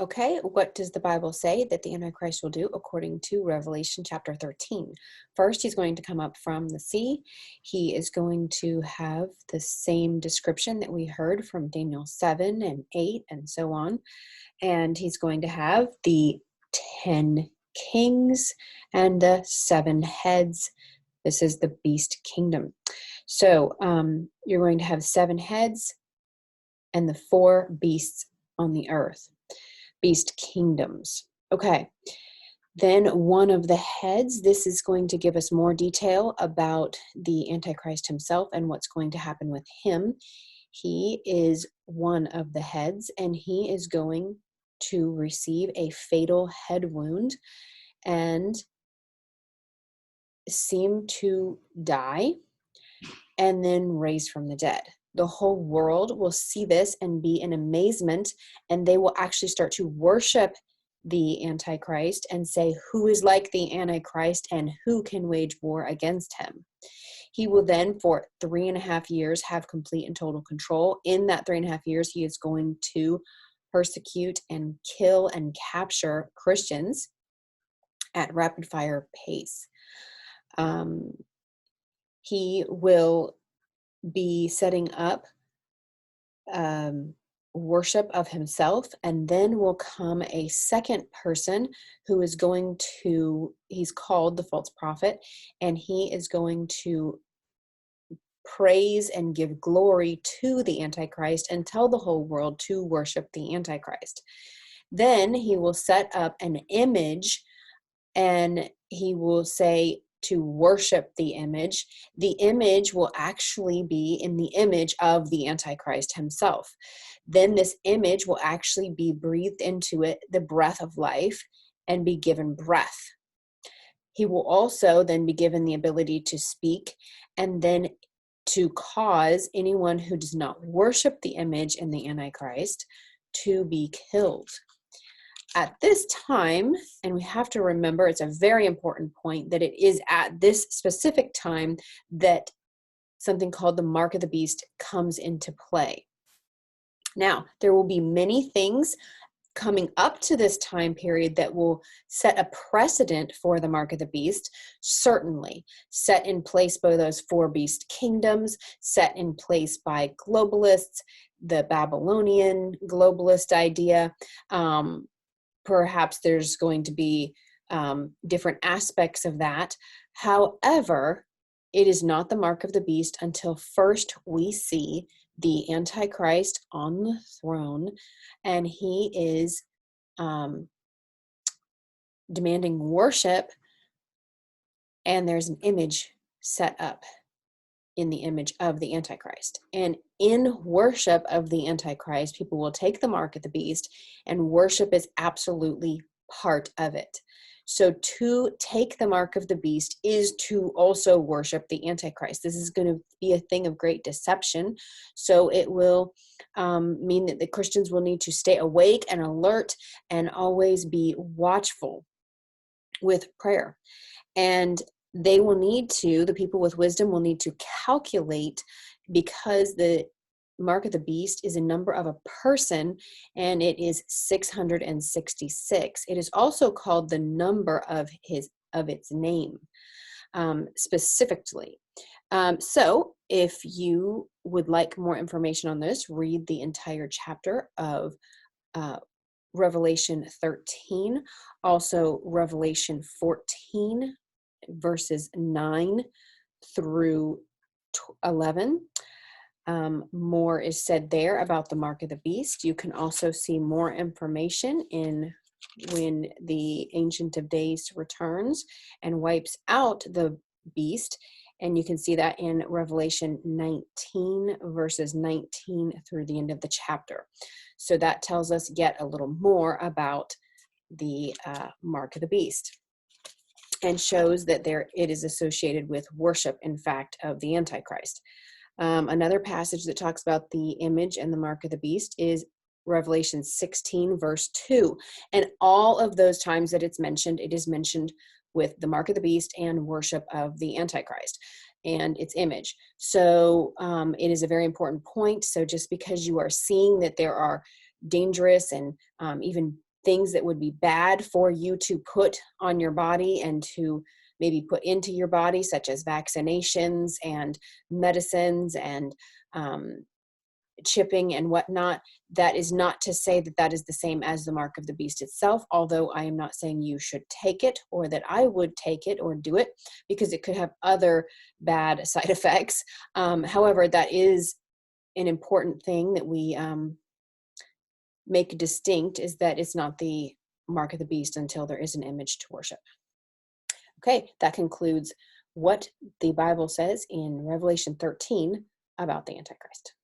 Okay, what does the Bible say that the Antichrist will do according to Revelation chapter 13? First, he's going to come up from the sea. He is going to have the same description that we heard from Daniel 7 and 8 and so on. And he's going to have the 10 kings and the 7 heads. This is the beast kingdom. So you're going to have 7 heads and the 4 beasts on the earth. Beast kingdoms. Okay, then one of the heads, this is going to give us more detail about the Antichrist himself and what's going to happen with him. He is one of the heads, and he is going to receive a fatal head wound and seem to die and then raise from the dead. The whole world will see this and be in amazement, and they will actually start to worship the Antichrist and say, who is like the Antichrist and who can wage war against him? He will then, for 3.5 years, have complete and total control. In that 3.5 years, he is going to persecute and kill and capture Christians at rapid fire pace. He will be setting up worship of himself, and then will come a second person who is going to, he's called the false prophet, and he is going to praise and give glory to the Antichrist and tell the whole world to worship the Antichrist. Then he will set up an image, and he will say to worship the image. The image will actually be in the image of the Antichrist himself. Then this image will actually be breathed into it, the breath of life, and be given breath. He will also then be given the ability to speak, and then to cause anyone who does not worship the image in the Antichrist to be killed. At this time, and we have to remember, it's a very important point, that it is at this specific time that something called the mark of the beast comes into play. Now, there will be many things coming up to this time period that will set a precedent for the mark of the beast, certainly set in place by those 4 beast kingdoms, set in place by globalists, the Babylonian globalist idea. Perhaps there's going to be different aspects of that. However, it is not the mark of the beast until first we see the Antichrist on the throne, and he is demanding worship, and there's an image set up in the image of the Antichrist. And in worship of the Antichrist, people will take the mark of the beast, and worship is absolutely part of it. So to take the mark of the beast is to also worship the Antichrist. This is going to be a thing of great deception. So it will mean that the Christians will need to stay awake and alert and always be watchful with prayer. And they will need to, the people with wisdom will need to calculate, because the mark of the beast is a number of a person, and it is 666. It is also called the number of its name, specifically. So if you would like more information on this, read the entire chapter of Revelation 13, also Revelation 14, verses 9 through 11. More is said there about the mark of the beast. You can also see more information in when the Ancient of Days returns and wipes out the beast. And you can see that in Revelation 19, verses 19 through the end of the chapter. So that tells us yet a little more about the mark of the beast, and shows that it is associated with worship, in fact, of the Antichrist. Another passage that talks about the image and the mark of the beast is Revelation 16, verse 2. And all of those times that it's mentioned, it is mentioned with the mark of the beast and worship of the Antichrist and its image. So it is a very important point. So just because you are seeing that there are dangerous and even things that would be bad for you to put on your body and to maybe put into your body, such as vaccinations and medicines and chipping and whatnot. That is not to say that that is the same as the mark of the beast itself, although I am not saying you should take it or that I would take it or do it, because it could have other bad side effects. However, that is an important thing that we make distinct, is that it's not the mark of the beast until there is an image to worship. Okay, that concludes what the Bible says in Revelation 13 about the Antichrist.